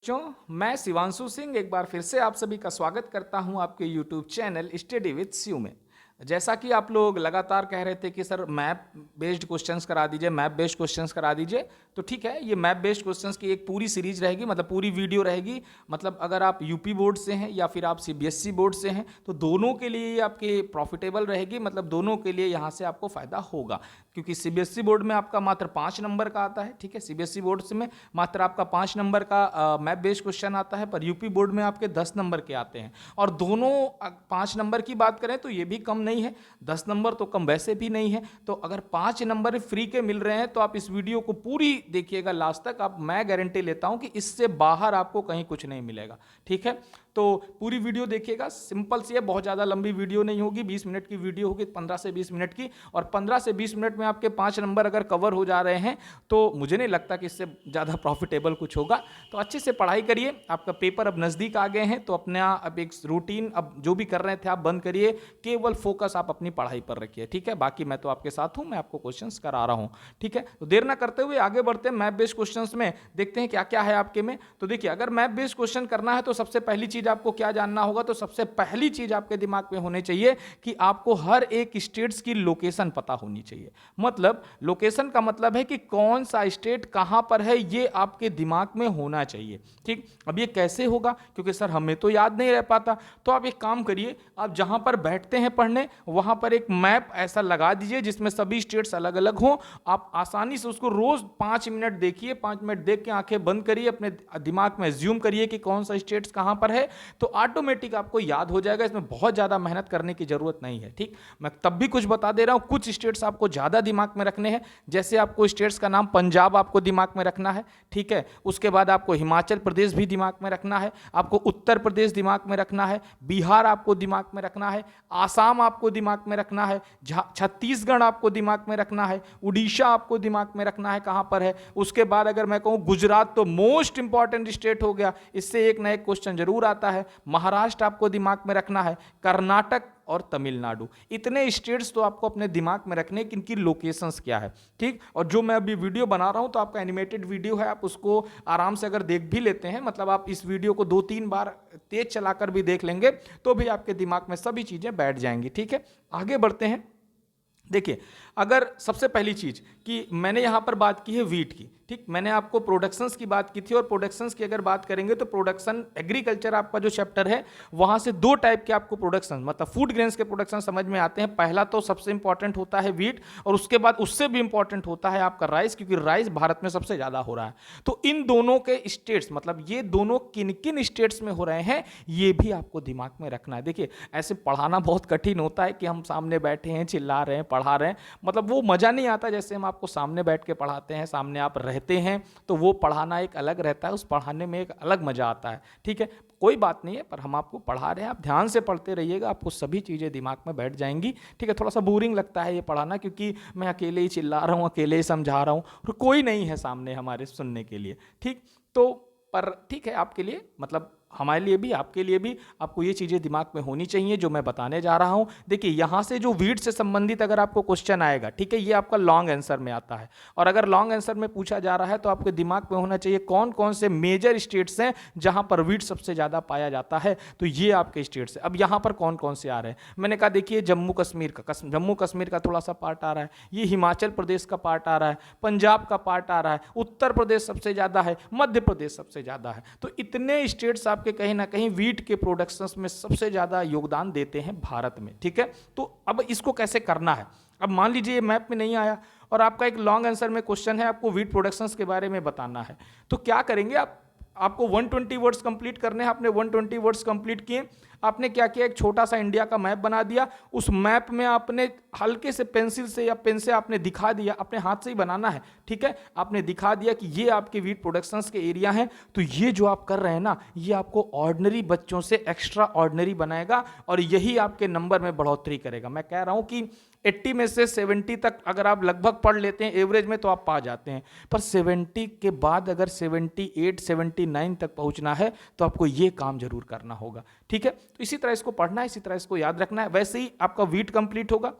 बच्चों, मैं शिवांशु सिंह एक बार फिर से आप सभी का स्वागत करता हूं आपके YouTube channel study with Shiv में। जैसा कि आप लोग लगातार कह रहे थे कि सर मैप बेस्ड क्वेश्चंस करा दीजिए, मैप बेस्ड क्वेश्चंस करा दीजिए, तो ठीक है, ये मैप बेस्ड क्वेश्चंस की एक पूरी सीरीज रहेगी, मतलब पूरी वीडियो रहेगी। मतलब अगर आप यूपी बोर्ड से हैं या फिर आप सीबीएसई बोर्ड से हैं तो दोनों के लिए ये आपके प्रॉफिटेबल रहेगी, मतलब दोनों के लिए यहाँ से आपको फायदा होगा। क्योंकि सीबीएसई बोर्ड में आपका मात्र 5 नंबर का आता है, ठीक है, सीबीएसई बोर्ड से में मात्र आपका 5 नंबर का मैप बेस्ड क्वेश्चन आता है, पर यूपी बोर्ड में आपके 10 नंबर के आते हैं। और दोनों 5 नंबर की बात करें तो ये भी कम नहीं है, 10 नंबर तो कम वैसे भी नहीं है। तो अगर 5 नंबर फ्री के मिल रहे हैं तो आप इस वीडियो को पूरी देखिएगा लास्ट तक। आप, मैं गारंटी लेता हूं कि इससे बाहर आपको कहीं कुछ नहीं मिलेगा, ठीक है। तो पूरी वीडियो देखिएगा, सिंपल सी है, बहुत ज़्यादा लंबी वीडियो नहीं होगी, 20 मिनट की वीडियो होगी, 15 से 20 मिनट की। और 15 से 20 मिनट में आपके 5 नंबर अगर कवर हो जा रहे हैं तो मुझे नहीं लगता कि इससे ज़्यादा प्रॉफिटेबल कुछ होगा। तो अच्छे से पढ़ाई करिए, आपका पेपर अब नज़दीक आ गए हैं तो अपना अब एक रूटीन, अब जो भी कर रहे थे आप बंद करिए, केवल फोकस आप अपनी पढ़ाई पर रखिए, ठीक है। बाकी मैं तो आपके साथ हूँ, मैं आपको क्वेश्चंस करा रहा हूँ, ठीक है। तो देर ना करते हुए आगे बढ़ते हैं, मैप बेस्ड क्वेश्चंस में देखते हैं क्या क्या है आपके में। तो देखिए, अगर मैप बेस्ड क्वेश्चन करना है तो सबसे पहली चीज आपको क्या जानना होगा, तो सबसे पहली चीज आपके दिमाग में होनी चाहिए कि आपको हर एक स्टेट्स की लोकेशन पता होनी चाहिए। मतलब लोकेशन का मतलब है कि कौन सा स्टेट कहां पर है, ये आपके दिमाग में होना चाहिए, ठीक। अब ये कैसे होगा, क्योंकि सर हमें तो याद नहीं रह पाता। तो आप एक काम करिए, आप जहां पर बैठते हैं पढ़ने वहां पर एक मैप ऐसा लगा दीजिए जिसमें सभी स्टेट्स अलग अलग हों। आप आसानी से उसको रोज 5 मिनट देखिए, 5 मिनट देख के आंखें बंद करिए, अपने दिमाग में ज्यूम करिए कि कौन सा स्टेट्स कहां पर है, तो ऑटोमेटिक आपको याद हो जाएगा। इसमें बहुत ज्यादा मेहनत करने की जरूरत नहीं है, ठीक। मैं तब भी कुछ बता दे रहा हूं, कुछ स्टेट्स आपको ज्यादा दिमाग में रखने हैं। जैसे आपको स्टेट्स का नाम पंजाब आपको दिमाग में रखना है, ठीक है। उसके बाद आपको हिमाचल प्रदेश भी दिमाग में रखना है, आपको उत्तर प्रदेश दिमाग में रखना है, बिहार आपको दिमाग में रखना है, आसाम आपको दिमाग में रखना है, छत्तीसगढ़ आपको दिमाग में रखना है, उड़ीसा आपको दिमाग में रखना है कहां पर है। उसके बाद अगर मैं कहूं गुजरात, तो मोस्ट इंपॉर्टेंट स्टेट हो गया, इससे एक ना एक क्वेश्चन जरूर आता है। महाराष्ट्र आपको दिमाग में रखना है, कर्नाटक और तमिलनाडु, इतने स्टेट्स तो आपको अपने दिमाग में रखने कि इनकी लोकेशंस क्या है, ठीक। और जो मैं अभी वीडियो बना रहा हूं तो आपका एनिमेटेड वीडियो है, आप उसको आराम से अगर देख भी लेते हैं, मतलब आप इस वीडियो को 2-3 बार तेज चलाकर भी देख लेंगे तो भी आपके दिमाग में सभी चीजें बैठ जाएंगी, ठीक है। आगे बढ़ते हैं। देखिए, अगर सबसे पहली चीज कि मैंने यहां पर बात की है वीट की, ठीक। मैंने आपको प्रोडक्शंस की बात की थी, और प्रोडक्शंस की अगर बात करेंगे तो प्रोडक्शन एग्रीकल्चर आपका जो चैप्टर है वहां से 2 टाइप के आपको प्रोडक्शन, मतलब फूड ग्रेन्स के प्रोडक्शन समझ में आते हैं। पहला तो सबसे इंपॉर्टेंट होता है वीट, और उसके बाद उससे भी इंपॉर्टेंट होता है आपका राइस, क्योंकि राइस भारत में सबसे ज्यादा हो रहा है। तो इन दोनों के स्टेट्स, मतलब ये दोनों किन किन स्टेट्स में हो रहे हैं, ये भी आपको दिमाग में रखना है। देखिए, ऐसे पढ़ाना बहुत कठिन होता है कि हम सामने बैठे हैं, चिल्ला रहे हैं, पढ़ा रहे हैं, मतलब वो मजा नहीं आता जैसे हम आपको सामने बैठ के पढ़ाते हैं, सामने आप रहते हैं, तो वो पढ़ाना एक अलग रहता है, उस पढ़ाने में एक अलग मजा आता है, ठीक है। कोई बात नहीं है, पर हम आपको पढ़ा रहे हैं, आप ध्यान से पढ़ते रहिएगा, आपको सभी चीजें दिमाग में बैठ जाएंगी, ठीक है। थोड़ा सा बोरिंग लगता है ये पढ़ाना, क्योंकि मैं अकेले ही चिल्ला रहा हूँ, अकेले ही समझा रहा हूँ, और कोई नहीं है सामने हमारे सुनने के लिए, ठीक। तो पर ठीक है, आपके लिए, मतलब हमारे लिए भी, आपके लिए भी, आपको ये चीजें दिमाग में होनी चाहिए जो मैं बताने जा रहा हूं। देखिए, यहां से जो वीट से संबंधित अगर आपको क्वेश्चन आएगा, ठीक है, ये आपका लॉन्ग आंसर में आता है, और अगर लॉन्ग आंसर में पूछा जा रहा है तो आपके दिमाग में होना चाहिए कौन कौन से मेजर स्टेट्स हैं जहां पर वीट सबसे ज्यादा पाया जाता है, तो ये आपके स्टेट्स हैं। अब यहां पर कौन कौन से आ रहे हैं, मैंने कहा देखिए, जम्मू कश्मीर का थोड़ा सा पार्ट आ रहा है, ये हिमाचल प्रदेश का पार्ट आ रहा है, पंजाब का पार्ट आ रहा है, उत्तर प्रदेश सबसे ज्यादा है, मध्य प्रदेश सबसे ज्यादा है। तो इतने स्टेट्स आपके कहीं ना कहीं वीट के प्रोडक्शंस में सबसे ज्यादा योगदान देते हैं भारत में, ठीक है। तो अब इसको कैसे करना है, अब मान लीजिए ये मैप में नहीं आया और आपका एक लॉन्ग आंसर में क्वेश्चन है, आपको वीट प्रोडक्शंस के बारे में बताना है, तो क्या करेंगे आप, आपको 120 वर्ड्स कंप्लीट करने हैं। आपने 120 वर्ड्स कंप्लीट किए, आपने क्या किया, एक छोटा सा इंडिया का मैप बना दिया, उस मैप में आपने हल्के से पेंसिल से या पेन से आपने दिखा दिया, अपने हाथ से ही बनाना है, ठीक है, आपने दिखा दिया कि ये आपके वीट प्रोडक्शंस के एरिया हैं। तो ये जो आप कर रहे हैं ना, ये आपको ऑर्डिनरी बच्चों से एक्स्ट्रा ऑर्डिनरी बनाएगा, और यही आपके नंबर में बढ़ोतरी करेगा। मैं कह रहा हूं कि 80 में से 70 तक अगर आप लगभग पढ़ लेते हैं एवरेज में तो आप पा जाते हैं, पर 70 के बाद अगर 78 79 तक पहुंचना है तो आपको ये काम जरूर करना होगा, ठीक है। तो इसी तरह इसको पढ़ना है, इसी तरह इसको याद रखना है। वैसे ही आपका वीट कंप्लीट होगा,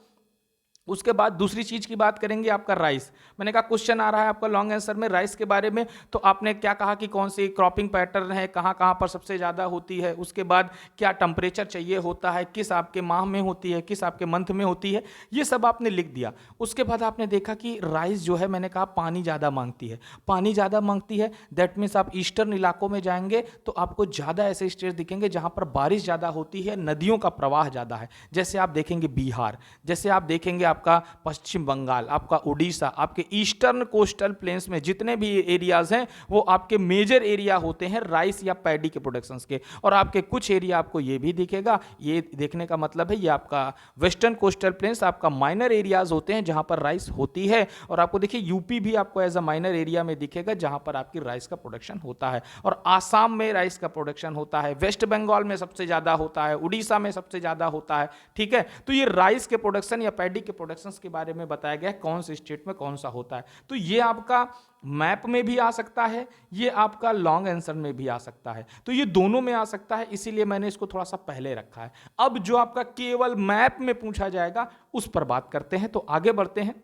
उसके बाद दूसरी चीज की बात करेंगे आपका राइस। मैंने कहा क्वेश्चन आ रहा है आपका लॉन्ग आंसर में राइस के बारे में, तो आपने क्या कहा कि कौन सी क्रॉपिंग पैटर्न है, कहाँ कहाँ पर सबसे ज़्यादा होती है, उसके बाद क्या टेम्परेचर चाहिए होता है, किस आपके माह में होती है, किस आपके मंथ में होती है, ये सब आपने लिख दिया। उसके बाद आपने देखा कि राइस जो है मैंने कहा पानी ज़्यादा मांगती है, पानी ज़्यादा मांगती है, दैट मीन्स आप ईस्टर्न इलाकों में जाएंगे तो आपको ज़्यादा ऐसे स्टेट दिखेंगे जहाँ पर बारिश ज़्यादा होती है, नदियों का प्रवाह ज़्यादा है। जैसे आप देखेंगे बिहार, जैसे आप देखेंगे आपका पश्चिम बंगाल, आपका उड़ीसा, आपके ईस्टर्न कोस्टल प्लेन्स में जितने भी एरियाज हैं वो आपके मेजर एरिया होते हैं राइस या पैडी के प्रोडक्शंस के। और आपके कुछ एरिया आपको ये भी दिखेगा, ये देखने का मतलब है ये आपका वेस्टर्न कोस्टल प्लेन्स आपका माइनर एरियाज होते हैं जहां पर राइस होती है। और आपको देखिए यूपी भी आपको एज अ माइनर एरिया में दिखेगा जहां पर आपकी राइस का प्रोडक्शन होता है। और आसाम में राइस का प्रोडक्शन होता है, वेस्ट बंगाल में सबसे ज्यादा होता है, उड़ीसा में सबसे ज्यादा होता है। ठीक है, तो ये राइस के प्रोडक्शन या पैडी के प्रोडक्शन के बारे में बताया गया है कौन से स्टेट में कौन सा होता है। तो ये आपका मैप में भी आ सकता है, ये आपका लॉन्ग आंसर में भी आ सकता है, तो ये दोनों में आ सकता है, इसीलिए मैंने इसको थोड़ा सा पहले रखा है। अब जो आपका केवल मैप में पूछा जाएगा उस पर बात करते हैं, तो आगे बढ़ते हैं।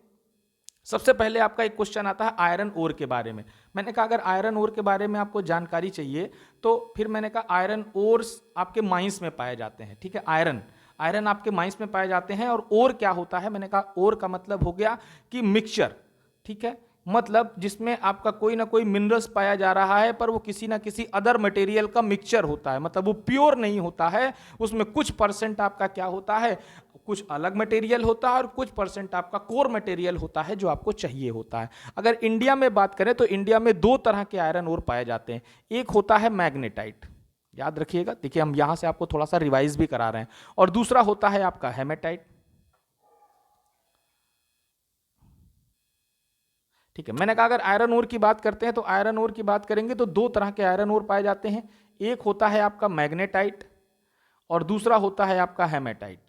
सबसे पहले आपका एक क्वेश्चन आता है आयरन ओर के बारे में। मैंने कहा अगर आयरन ओर के बारे में आपको जानकारी चाहिए तो फिर मैंने कहा आयरन ओर्स आपके माइंस में पाए जाते हैं। ठीक है, आयरन आपके माइंस में पाए जाते हैं। और ओर क्या होता है, मैंने कहा ओर का मतलब हो गया कि मिक्सचर। ठीक है, मतलब जिसमें आपका कोई ना कोई मिनरल्स पाया जा रहा है पर वो किसी ना किसी अदर मटेरियल का मिक्सचर होता है, मतलब वो प्योर नहीं होता है, उसमें कुछ परसेंट आपका क्या होता है, कुछ अलग मटेरियल होता है और कुछ परसेंट आपका कोर मटेरियल होता है जो आपको चाहिए होता है। अगर इंडिया में बात करें तो इंडिया में दो तरह के आयरन ओर पाए जाते हैं। एक होता है मैग्नेटाइट, याद रखिएगा, देखिए हम यहां से आपको थोड़ा सा रिवाइज भी करा रहे हैं, और दूसरा होता है आपका हेमेटाइट। ठीक है, मैंने कहा अगर आयरन ओर की बात करते हैं तो आयरन ओर की बात करेंगे तो दो तरह के आयरन ओर पाए जाते हैं। एक होता है आपका मैग्नेटाइट और दूसरा होता है आपका हेमेटाइट।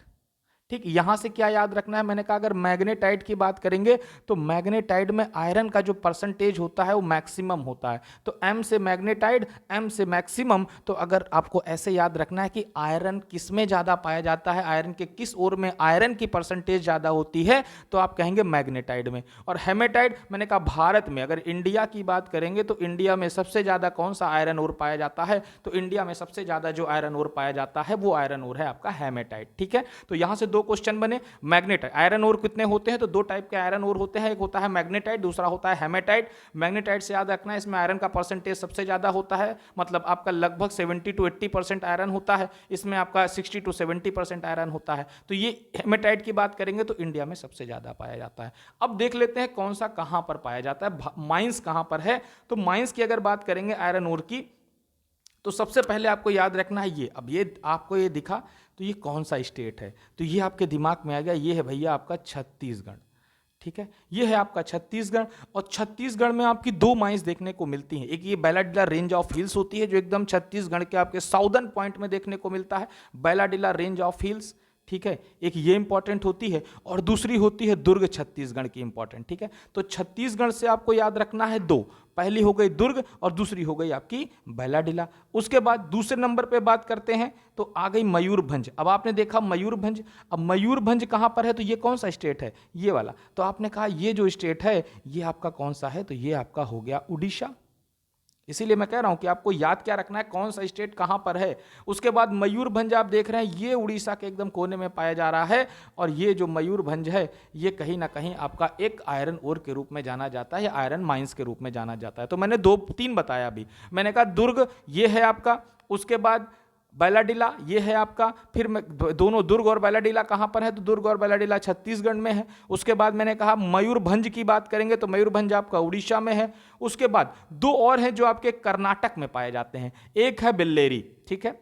ठीक, यहां से क्या याद रखना है, मैंने कहा अगर मैग्नेटाइट की बात करेंगे तो मैग्नेटाइट में आयरन का जो परसेंटेज होता है वो मैक्सिमम होता है। तो M से मैग्नेटाइट, M से मैक्सिमम। तो अगर आपको ऐसे याद रखना है कि आयरन किस में ज़्यादा पाया जाता है, आयरन के किस ओर में आयरन की परसेंटेज ज़्यादा होती है, तो आप कहेंगे मैग्नेटाइट में। और हेमेटाइट मैंने कहा भारत में, अगर इंडिया की बात करेंगे तो इंडिया में सबसे ज़्यादा कौन सा आयरन ओर पाया जाता है, तो इंडिया में सबसे ज़्यादा जो आयरन ओर पाया जाता है वो आयरन ओर है आपका हेमेटाइट। ठीक है, तो यहां से दो क्वेश्चन बने। मैग्नेटाइट आयरन ओर कितने होते हैं, तो दो टाइप के आयरन ओर होते हैं, एक होता है मैग्नेटाइट, दूसरा होता है हेमेटाइट। मैग्नेटाइट से याद रखना है इसमें आयरन का परसेंटेज सबसे ज्यादा होता है, मतलब आपका लगभग 70 to 80% आयरन होता है, इसमें आपका 60 to 70% आयरन होता है। तो ये हेमेटाइट की बात करेंगे तो इंडिया में सबसे ज्यादा पाया जाता है। अब देख लेते हैं कौन सा कहां पर पाया जाता है, माइंस कहां पर है। तो माइंस की अगर बात करेंगे आयरन ओर की, तो सबसे पहले आपको याद रखना है ये, अब ये आपको ये दिखा तो ये कौन सा स्टेट है, तो ये आपके दिमाग में आ गया, ये है भैया आपका छत्तीसगढ़। ठीक है, ये है आपका छत्तीसगढ़। और छत्तीसगढ़ में आपकी दो माइंस देखने को मिलती हैं, एक ये बैलाडिला रेंज ऑफ हिल्स होती है जो एकदम छत्तीसगढ़ के आपके साउदर्न पॉइंट में देखने को मिलता है, बैलाडिला रेंज ऑफ हिल्स। ठीक है, एक ये इंपॉर्टेंट होती है, और दूसरी होती है दुर्ग छत्तीसगढ़ की इंपॉर्टेंट। ठीक है, तो छत्तीसगढ़ से आपको याद रखना है दो, पहली हो गई दुर्ग और दूसरी हो गई आपकी बैलाडिला। उसके बाद दूसरे नंबर पे बात करते हैं तो आ गई मयूरभंज। अब आपने देखा मयूरभंज, अब मयूरभंज कहां पर है, तो ये कौन सा स्टेट है, ये वाला। तो आपने कहा ये जो स्टेट है ये आपका कौन सा है, तो ये आपका हो गया उड़ीसा। इसीलिए मैं कह रहा हूं कि आपको याद क्या रखना है, कौन सा स्टेट कहां पर है। उसके बाद मयूरभंज आप देख रहे हैं ये उड़ीसा के एकदम कोने में पाया जा रहा है, और ये जो मयूरभंज है ये कहीं ना कहीं आपका एक आयरन ओर के रूप में जाना जाता है या आयरन माइंस के रूप में जाना जाता है। तो मैंने दो तीन बताया अभी, मैंने कहा दुर्ग ये है आपका, उसके बाद बैलाडिला ये है आपका, फिर दोनों दुर्ग और बैलाडिला कहाँ पर है, तो दुर्ग और बैलाडिला छत्तीसगढ़ में है। उसके बाद मैंने कहा मयूरभंज की बात करेंगे तो मयूरभंज आपका उड़ीसा में है। उसके बाद दो और हैं जो आपके कर्नाटक में पाए जाते हैं, एक है बिल्लेरी। ठीक है,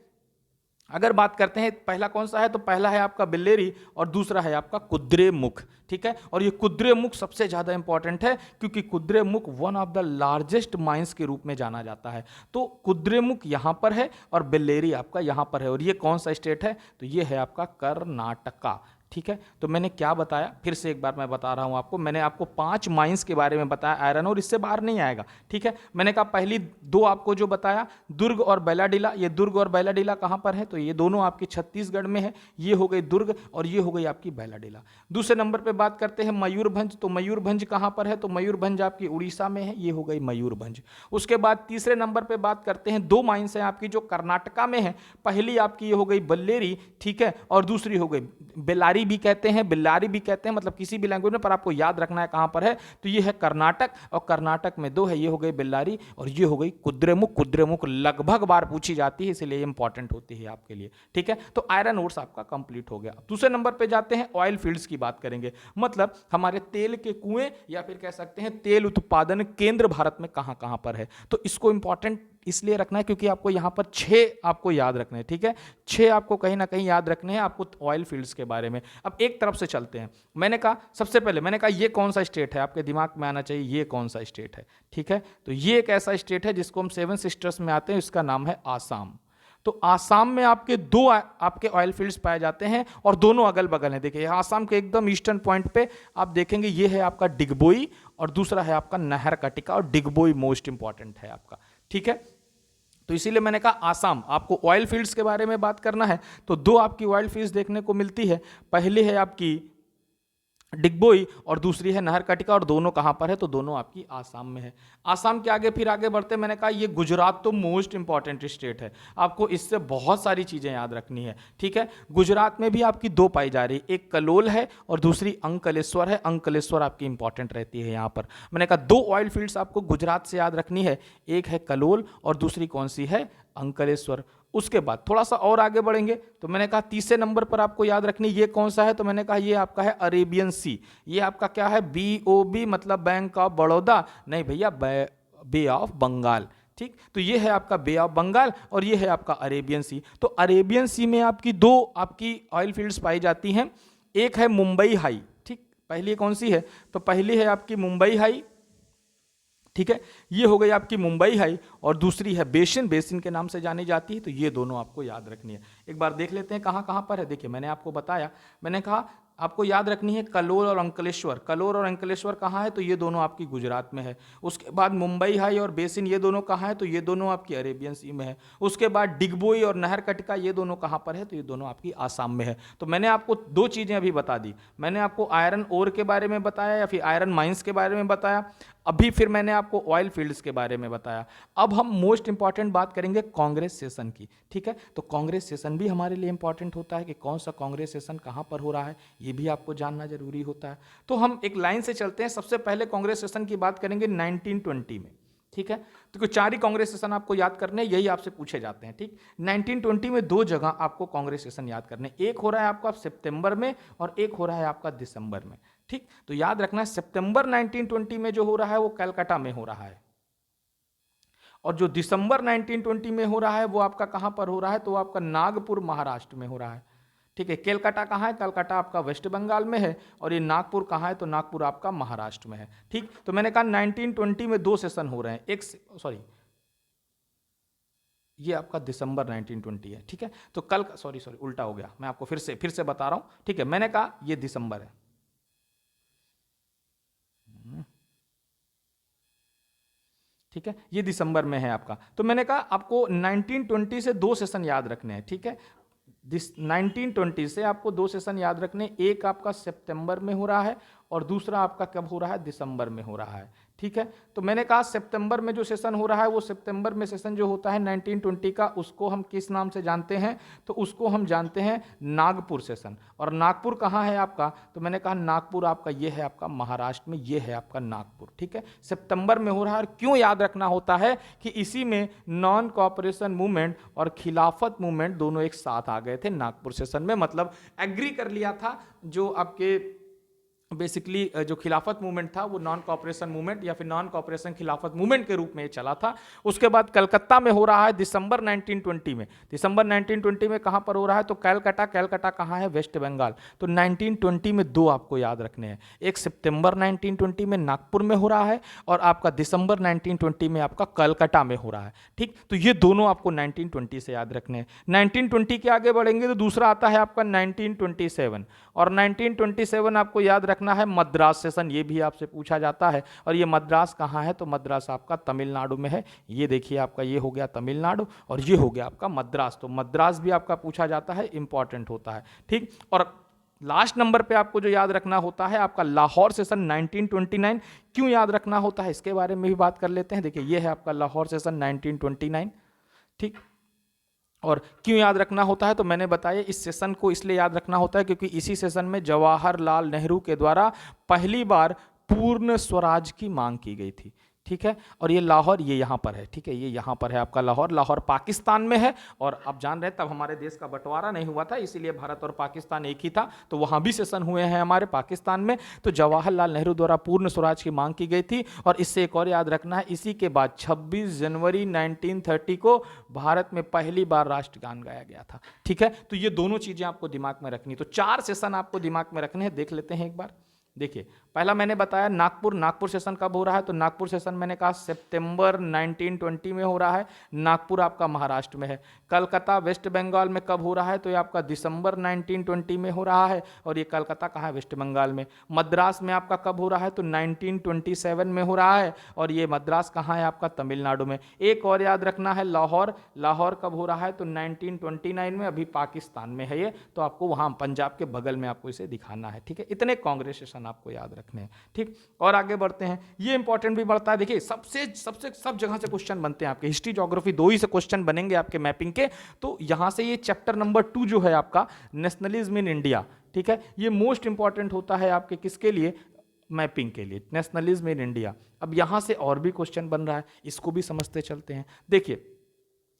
अगर बात करते हैं पहला कौन सा है, तो पहला है आपका बिल्लेरी और दूसरा है आपका कुद्रेमुख। ठीक है, और ये कुद्रेमुख सबसे ज्यादा इंपॉर्टेंट है क्योंकि Kudremukh one of the largest mines के रूप में जाना जाता है। तो कुद्रेमुख यहां पर है और बिल्लेरी आपका यहां पर है, और ये कौन सा स्टेट है, तो ये है आपका कर्नाटका। ठीक है। तो मैंने क्या बताया, फिर से एक बार मैं बता रहा हूं आपको, मैंने आपको 5 माइंस के बारे में बताया आयरन, और इससे बाहर नहीं आएगा, ठीक है। मैंने कहा पहली 2 आपको जो बताया, दुर्ग और बैलाडीला, ये दुर्ग और बैलाडीला कहां पर है, तो ये दोनों आपकी छत्तीसगढ़ में है, ये हो गई दुर्ग और ये हो गई आपकी बैलाडीला। दूसरे नंबर पे बात करते हैं मयूरभंज, तो मयूरभंज कहां पर है, तो मयूरभंज आपकी उड़ीसा में है, ये हो गई मयूरभंज। उसके बाद तीसरे नंबर पे बात करते हैं, 2 माइंस हैं आपकी जो कर्नाटका में है, पहली आपकी ये हो गई बल्लेरी, ठीक है, और दूसरी हो गई बेल्लारी भी कहते हैं, बिल्लारी भी कहते हैं, मतलब किसी भी लैंग्वेज में, पर आपको याद रखना है कहां पर है, तो ये है कर्नाटक, और कर्नाटक में 2 है, ये हो गई बेल्लारी और ये हो गई कुद्रेमुख। कुद्रेमुख लगभग बार पूछी जाती है, इसलिए इंपॉर्टेंट होती है आपके लिए, ठीक है। तो आयरन ओर्स आपका कंप्लीट हो गया। दूसरे नंबर पे जाते हैं, ऑयल फील्ड्स की बात करेंगे, मतलब हमारे तेल के कुएं या फिर कह सकते हैं तेल उत्पादन केंद्र भारत में कहां कहां पर है। तो इसको इंपॉर्टेंट इसलिए रखना है क्योंकि आपको यहां पर 6 आपको याद रखने हैं, ठीक है, 6 आपको कहीं ना कहीं याद रखने हैं आपको ऑयल फील्ड्स के बारे में। अब एक तरफ से चलते हैं, मैंने कहा सबसे पहले मैंने कहा ये कौन सा स्टेट है, आपके दिमाग में आना चाहिए ये कौन सा स्टेट है, ठीक है। तो ये एक ऐसा स्टेट है जिसको हम 7 सिस्टर्स में आते हैं, इसका नाम है आसाम। तो आसाम में आपके 2 आपके ऑयल फील्ड्स पाए जाते हैं और दोनों अगल बगल हैं। देखिए आसाम के एकदम ईस्टर्न पॉइंट पे आप देखेंगे ये है आपका डिगबोई और दूसरा है आपका नहरकटिका, और डिगबोई मोस्ट इंपॉर्टेंट है आपका, ठीक है। तो इसीलिए मैंने कहा आसाम, आपको ऑयल फील्ड्स के बारे में बात करना है तो 2 आपकी ऑयल फील्ड्स देखने को मिलती है, पहली है आपकी डिगबोई और दूसरी है नहरकटिका, और दोनों कहां पर है, तो दोनों आपकी आसाम में है। आसाम के आगे फिर आगे बढ़ते मैंने कहा ये गुजरात तो मोस्ट इंपॉर्टेंट स्टेट है, आपको इससे बहुत सारी चीजें याद रखनी है, ठीक है। गुजरात में भी आपकी 2 पाई जा रही है, एक कलोल है और दूसरी अंकलेश्वर है। अंकलेश्वर आपकी इंपॉर्टेंट रहती है यहां पर। मैंने कहा 2 ऑयल फील्ड्स आपको गुजरात से याद रखनी है, एक है कलोल और दूसरी कौन सी है, अंकलेश्वर। उसके बाद थोड़ा सा और आगे बढ़ेंगे तो मैंने कहा तीसरे नंबर पर आपको याद रखनी ये कौन सा है, तो मैंने कहा ये आपका है अरेबियन सी। ये आपका क्या है, BOB मतलब बैंक ऑफ बड़ौदा, नहीं भैया बे ऑफ बंगाल, ठीक। तो ये है आपका बे ऑफ बंगाल और ये है आपका अरेबियन सी। तो अरेबियन सी में आपकी 2 आपकी ऑयल फील्ड्स पाई जाती हैं, एक है मुंबई हाई, ठीक। पहली कौन सी है, तो पहली है आपकी मुंबई हाई, ठीक है, ये हो गई आपकी मुंबई हाई, और दूसरी है बेसिन, बेसिन के नाम से जानी जाती है। तो ये दोनों आपको याद रखनी है। एक बार देख लेते हैं कहाँ कहाँ पर है। देखिए मैंने आपको बताया, मैंने कहा आपको याद रखनी है कलोल और अंकलेश्वर। कलोल और अंकलेश्वर कहाँ है, तो ये दोनों आपकी गुजरात में है। उसके बाद मुंबई हाई और बेसिन ये दोनों कहाँ है, तो ये दोनों आपकी अरेबियन सी में है। उसके बाद डिगबोई और नहरकटिका ये दोनों कहाँ पर है, तो ये दोनों आपकी आसाम में है। तो मैंने आपको 2 चीज़ें अभी बता दी, मैंने आपको आयरन ओर के बारे में बताया या फिर आयरन माइंस के बारे में बताया, अभी फिर मैंने आपको ऑयल फील्ड्स के बारे में बताया। अब हम मोस्ट इंपॉर्टेंट बात करेंगे कांग्रेस सेशन की, ठीक है। तो कांग्रेस सेशन भी हमारे लिए इंपॉर्टेंट होता है कि कौन सा कांग्रेस सेशन कहाँ पर हो रहा है, ये भी आपको जानना जरूरी होता है। तो हम एक लाइन से चलते हैं, सबसे पहले कांग्रेस सेशन की बात करेंगे 1920 में, ठीक है। तो 4 ही कांग्रेस सेशन आपको याद करने, यही आपसे पूछे जाते हैं, ठीक। 1920 में 2 जगह आपको कांग्रेस सेशन याद करने, एक हो रहा है आपका सितंबर में और एक हो रहा है आपका दिसंबर में, ठीक। तो याद रखना है सितंबर 1920 में जो हो रहा है वो कलकत्ता में हो रहा है, और जो दिसंबर 1920 में हो रहा है वो आपका कहां पर हो रहा है, तो आपका नागपुर महाराष्ट्र में हो रहा है, ठीक है। कलकत्ता कहाँ है, कलकत्ता आपका वेस्ट बंगाल में है, और ये नागपुर कहाँ है, तो नागपुर आपका महाराष्ट्र में है, ठीक। तो मैंने कहा 1920 में 2 सेशन हो रहे हैं, एक सॉरी ये आपका दिसंबर 1920 है, ठीक है। तो कल सॉरी उल्टा हो गया, मैं आपको फिर से बता रहा हूं, ठीक है। मैंने कहा ये दिसंबर है, ठीक है, ये दिसंबर में है आपका। तो मैंने कहा आपको 1920 से 2 सेशन याद रखने हैं, ठीक है। 1920 से आपको 2 सेशन याद रखने, एक आपका सितंबर में हो रहा है और दूसरा आपका कब हो रहा है, दिसंबर में हो रहा है, ठीक है। तो मैंने कहा सितंबर में जो सेशन हो रहा है वो सितंबर में सेशन जो होता है 1920 का, उसको हम किस नाम से जानते हैं, तो उसको हम जानते हैं नागपुर सेशन। और नागपुर कहाँ है आपका, तो मैंने कहा नागपुर आपका ये है आपका महाराष्ट्र में, ये है आपका नागपुर, ठीक है। सितंबर में हो रहा है, और क्यों याद रखना होता है कि इसी में नॉन कॉपरेशन मूवमेंट और खिलाफत मूवमेंट दोनों एक साथ आ गए थे नागपुर सेशन में, मतलब एग्री कर लिया था जो आपके बेसिकली जो खिलाफत मूवमेंट था वो नॉन कॉपरेशन मूवमेंट या फिर नॉन कॉपरेशन खिलाफत मूवमेंट के रूप में चला था। उसके बाद कलकत्ता में हो रहा है दिसंबर 1920 में। दिसंबर 1920 में कहाँ पर हो रहा है? तो कैलकाटा। कैलकाटा कहाँ है? वेस्ट बंगाल। तो 1920 में दो आपको याद रखने हैं, एक सितंबर 1920 में नागपुर में हो रहा है और आपका दिसंबर 1920 में आपका कलकत्ता में हो रहा है। ठीक, तो ये दोनों आपको 1920 से याद रखने हैं। 1920 के आगे बढ़ेंगे तो दूसरा आता है आपका 1927 और 1927 आपको याद रखना है मद्रास सेशन, ये भी आपसे पूछा जाता है। और ये मद्रास कहाँ है? तो मद्रास आपका तमिलनाडु में है। ये देखिए आपका ये हो गया तमिलनाडु और ये हो गया आपका मद्रास। तो मद्रास भी आपका पूछा जाता है, इंपॉर्टेंट होता है। ठीक, और लास्ट नंबर पे आपको जो याद रखना होता है आपका लाहौर सेशन 1929। क्यों याद रखना होता है इसके बारे में भी बात कर लेते हैं। देखिए ये है आपका लाहौर सेशन 1929। ठीक, और क्यों याद रखना होता है? तो मैंने बताया इस सेशन को इसलिए याद रखना होता है क्योंकि इसी सेशन में जवाहरलाल नेहरू के द्वारा पहली बार पूर्ण स्वराज की मांग की गई थी। ठीक है, और ये लाहौर ये यहाँ पर है। ठीक है, ये यहाँ पर है आपका लाहौर। लाहौर पाकिस्तान में है और आप जान रहे हैं तब हमारे देश का बंटवारा नहीं हुआ था, इसीलिए भारत और पाकिस्तान एक ही था, तो वहाँ भी सेशन हुए हैं हमारे पाकिस्तान में। तो जवाहरलाल नेहरू द्वारा पूर्ण स्वराज की मांग की गई थी। और इससे एक और याद रखना है, इसी के बाद 26 जनवरी 1930 को भारत में पहली बार राष्ट्रगान गाया गया था। ठीक है, तो ये दोनों चीज़ें आपको दिमाग में रखनी। तो 4 सेशन आपको दिमाग में रखने हैं, देख लेते हैं एक बार। देखिए पहला मैंने बताया नागपुर। नागपुर सेशन कब हो रहा है? तो नागपुर सेशन मैंने कहा सितंबर 1920 में हो रहा है। नागपुर आपका महाराष्ट्र में है। कलकत्ता वेस्ट बंगाल में कब हो रहा है? तो ये आपका दिसंबर 1920 में हो रहा है और ये कलकत्ता कहाँ है? वेस्ट बंगाल में। मद्रास में आपका कब हो रहा है? तो 1927 में हो रहा है और ये मद्रास कहाँ है? आपका तमिलनाडु में। एक और याद रखना है लाहौर। लाहौर कब हो रहा है? तो 1929 में, अभी पाकिस्तान में है ये, तो आपको वहाँ पंजाब के बगल में आपको इसे दिखाना है। ठीक है, इतने कांग्रेस सेशन आपको याद रखने हैं। ठीक, और आगे बढ़ते हैं। ये इंपॉर्टेंट भी बढ़ता है। देखिए सबसे सबसे सब जगह से क्वेश्चन बनते हैं आपके, हिस्ट्री ज्योग्राफी दो ही से क्वेश्चन बनेंगे आपके मैपिंग के। तो यहां से ये चैप्टर नंबर 2 जो है आपका नेशनलिज्म इन इंडिया, ठीक है, ये मोस्ट इंपॉर्टेंट होता है आपके किसके लिए? मैपिंग के लिए, नेशनलिज्म इन इंडिया। अब यहां से और भी क्वेश्चन बन रहा है, इसको भी समझते चलते हैं। देखिए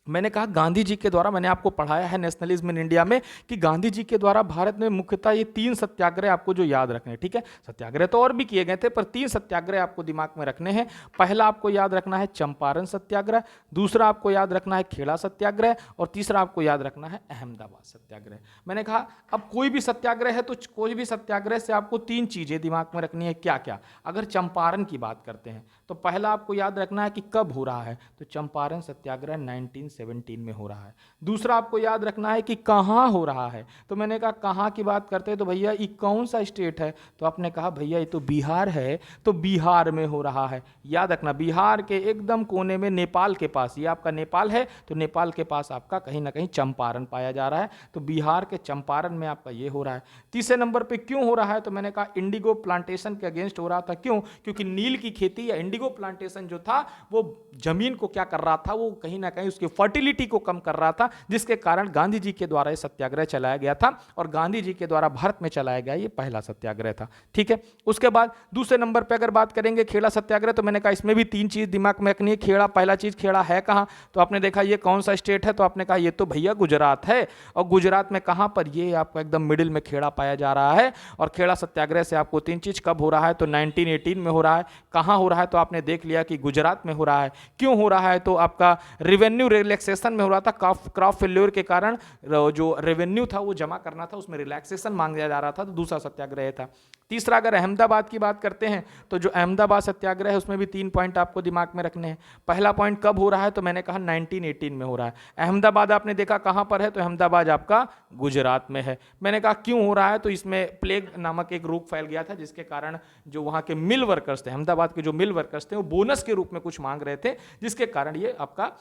मैंने कहा गांधी जी के द्वारा, मैंने आपको पढ़ाया है नेशनलिज्म इन इंडिया में कि गांधी जी के द्वारा भारत में मुख्यतः ये 3 सत्याग्रह आपको जो याद रखने हैं। ठीक है, सत्याग्रह तो और भी किए गए थे पर 3 सत्याग्रह आपको दिमाग में रखने हैं। पहला आपको याद रखना है चंपारण सत्याग्रह, दूसरा आपको याद रखना है खेड़ा सत्याग्रह और तीसरा आपको याद रखना है अहमदाबाद सत्याग्रह। मैंने कहा अब कोई भी सत्याग्रह है तो कोई भी सत्याग्रह से आपको 3 चीजें दिमाग में रखनी है। क्या क्या? अगर चंपारण की बात करते हैं तो पहला आपको याद रखना है कि कब हो रहा है, तो चंपारण सत्याग्रह 1917 में हो रहा है। दूसरा आपको याद रखना है कि कहाँ हो रहा है, तो मैंने कहा कहाँ की बात करते हैं तो भैया ये कौन सा स्टेट है, तो आपने कहा भैया ये तो बिहार है, तो बिहार में हो रहा है। याद रखना बिहार के एकदम कोने में नेपाल के पास, ये आपका नेपाल है तो नेपाल के पास आपका कहीं ना कहीं चंपारण पाया जा रहा है, तो बिहार के चंपारण में आपका ये हो रहा है। तीसरे नंबर पे क्यों हो रहा है, तो मैंने कहा इंडिगो प्लांटेशन के अगेंस्ट हो रहा था। क्यों? क्योंकि नील की खेती या इंडिगो प्लांटेशन जो था वो जमीन को क्या कर रहा था, वो कहीं ना कहीं उसकी फर्टिलिटी को कम कर रहा था, जिसके कारण गांधी जी के द्वारा ये सत्याग्रह चलाया गया था और गांधी जी के द्वारा भारत में चलाया गया ये पहला सत्याग्रह था। ठीक है, उसके बाद दूसरे नंबर पे अगर बात करेंगे खेड़ा सत्याग्रह, तो मैंने कहा इसमें भी 3 चीज दिमाग में रखनी है। खेड़ा, पहला चीज खेड़ा है कहां, तो आपने देखा ये कौन सा स्टेट है, तो आपने कहा ये तो भैया गुजरात है, और गुजरात में कहां पर, ये आपको एकदम मिडिल में खेड़ा पाया जा रहा है। और खेड़ा सत्याग्रह से आपको 3 चीज कब हो रहा है, तो 1918 में हो रहा है। कहां हो रहा है, तो आपने देख लिया कि गुजरात में हो रहा है। क्यों हो रहा है, तो आपका रेवेन्यू रिलैक्सेशन में हो रहा था, क्रॉप फेल्योर के कारण जो रेवेन्यू था वो जमा करना था, उसमें रिलैक्सेशन मांगा जा रहा था, तो दूसरा सत्याग्रह था। तीसरा अगर अहमदाबाद की बात करते हैं तो जो अहमदाबाद सत्याग्रह है उसमें भी 3 पॉइंट आपको दिमाग में रखने हैं। पहला पॉइंट कब हो रहा है, तो मैंने कहा 1918 में हो रहा है। अहमदाबाद आपने देखा कहां पर है, तो अहमदाबाद आपका गुजरात में है। मैंने कहा क्यों हो रहा है, तो इसमें प्लेग नामक एक रोग फैल गया था, जिसके कारण जो वहां के मिल वर्कर्स थे, अहमदाबाद के जो मिल वर्कर्स थे, वो बोनस के रूप में कुछ मांग रहे थे, जिसके कारण ये आपका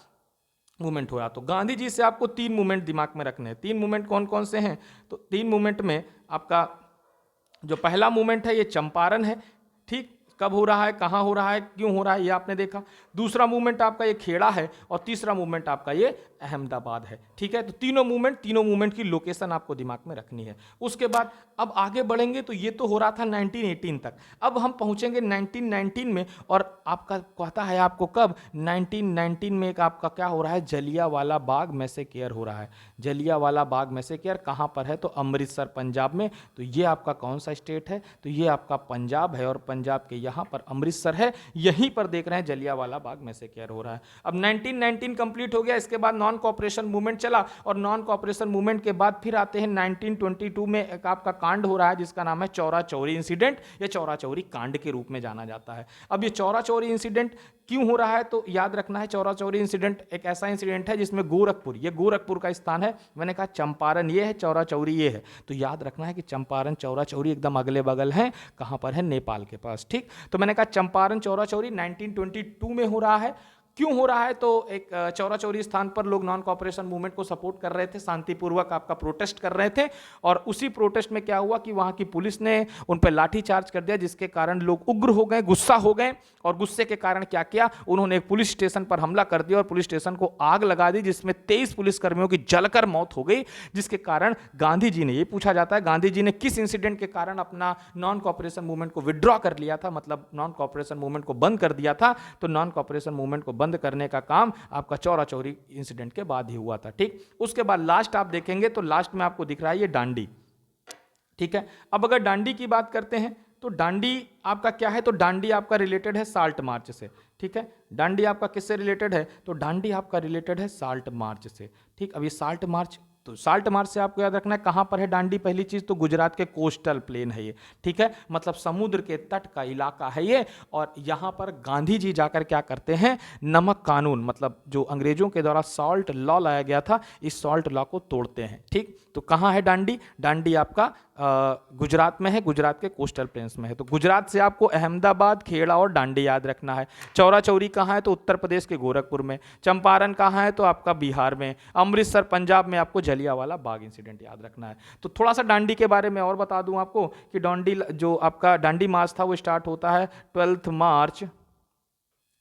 मूवमेंट हो रहा। तो गांधी जी से आपको 3 मूवमेंट दिमाग में रखने हैं। 3 मूवमेंट कौन कौन से हैं, तो 3 मूवमेंट में आपका जो पहला मूवमेंट है ये चंपारण है। ठीक, कब हो रहा है, कहाँ हो रहा है, क्यों हो रहा है, ये आपने देखा। दूसरा मूवमेंट आपका ये खेड़ा है और तीसरा मूवमेंट आपका ये अहमदाबाद है। ठीक है, तो तीनों मूवमेंट की लोकेशन आपको दिमाग में रखनी है। उसके बाद अब आगे बढ़ेंगे तो ये तो हो रहा था 1918 तक, अब हम पहुंचेंगे 1919 में, और आपका कहता है आपको कब, 1919 में एक आपका क्या हो रहा है, जलियांवाला बाग मैसेकेयर हो रहा है। जलियांवाला बाग मैसेकेयर कहाँ पर है, तो अमृतसर पंजाब में। तो ये आपका कौन सा स्टेट है, तो ये आपका पंजाब है, और पंजाब के यहाँ पर अमृतसर है, यहीं पर देख रहे हैं जलियांवाला बाग मैसेकेयर हो रहा है। अब 1919 कंप्लीट हो गया, इसके बाद नॉन कॉपरेशन मूवमेंट चला, और नॉन कॉपरेशन मूवमेंट के बाद फिर आते हैं 1922 में एक आपका कांड हो रहा है जिसका नाम है चौरा चौरी इंसिडेंट, या चौरा चौरी कांड के रूप में जाना जाता है। अब ये चौरा चौरी इंसिडेंट क्यों हो रहा है, तो याद रखना है चौरा चौरी इंसिडेंट एक ऐसा इंसिडेंट है जिसमें गोरखपुर, ये गोरखपुर का स्थान है, मैंने कहा चंपारण ये है, चौरा चौरी ये है, तो याद रखना है कि चंपारण चौरा चौरी एकदम अगले बगल है, कहां पर है, नेपाल के पास। ठीक, तो मैंने कहा चंपारण चौरा चौरी 1922 में हो रहा है। क्यों हो रहा है, तो एक चौरा चौरी स्थान पर लोग नॉन कॉपरेशन मूवमेंट को सपोर्ट कर रहे थे, शांतिपूर्वक आपका प्रोटेस्ट कर रहे थे, और उसी प्रोटेस्ट में क्या हुआ कि वहां की पुलिस ने उन पर लाठीचार्ज कर दिया, जिसके कारण लोग उग्र हो गए, गुस्सा हो गए, और गुस्से के कारण क्या किया, उन्होंने एक पुलिस स्टेशन पर हमला कर दिया और पुलिस स्टेशन को आग लगा दी, जिसमें 23 पुलिसकर्मियों की जलकर मौत हो गई। जिसके कारण गांधी जी ने, ये पूछा जाता है गांधी जी ने किस इंसिडेंट के कारण अपना नॉन कॉपरेशन मूवमेंट को विड्रॉ कर लिया था, मतलब नॉन कॉपरेशन मूवमेंट को बंद कर दिया था, तो नॉन कॉपरेशन मूवमेंट को बंद करने का काम आपका चौरा चौरी इंसिडेंट के बाद ही हुआ था। ठीक, उसके बाद लास्ट आप देखेंगे तो लास्ट में आपको दिख रहा है ये डांडी। ठीक है, अब अगर डांडी की बात करते हैं तो डांडी आपका क्या है, तो डांडी आपका रिलेटेड है साल्ट मार्च से। ठीक है, डांडी आपका किससे रिलेटेड है, तो डांडी आपका रिलेटेड है साल्ट मार्च से। ठीक, अब ये साल्ट मार्च, तो साल्ट मार्च से आपको याद रखना है कहां पर है डांडी, पहली चीज तो गुजरात के कोस्टल प्लेन है ये। ठीक है, मतलब समुद्र के तट का इलाका है ये, और यहां पर गांधी जी जाकर क्या करते हैं, नमक कानून, मतलब जो अंग्रेजों के द्वारा सॉल्ट लॉ लाया गया था, इस सॉल्ट लॉ को तोड़ते हैं। ठीक, तो कहां है डांडी, डांडी आपका गुजरात में है, गुजरात के कोस्टल प्लेन्स में है। तो गुजरात से आपको अहमदाबाद, खेड़ा और डांडी याद रखना है। चौरा चौरी कहाँ है, तो उत्तर प्रदेश के गोरखपुर में। चंपारण कहाँ है, तो आपका बिहार में। अमृतसर पंजाब में आपको जलियांवाला बाग इंसिडेंट याद रखना है। तो थोड़ा सा डांडी के बारे में और बता दूं आपको कि डांडी जो आपका डांडी मार्च था वो स्टार्ट होता है 12 मार्च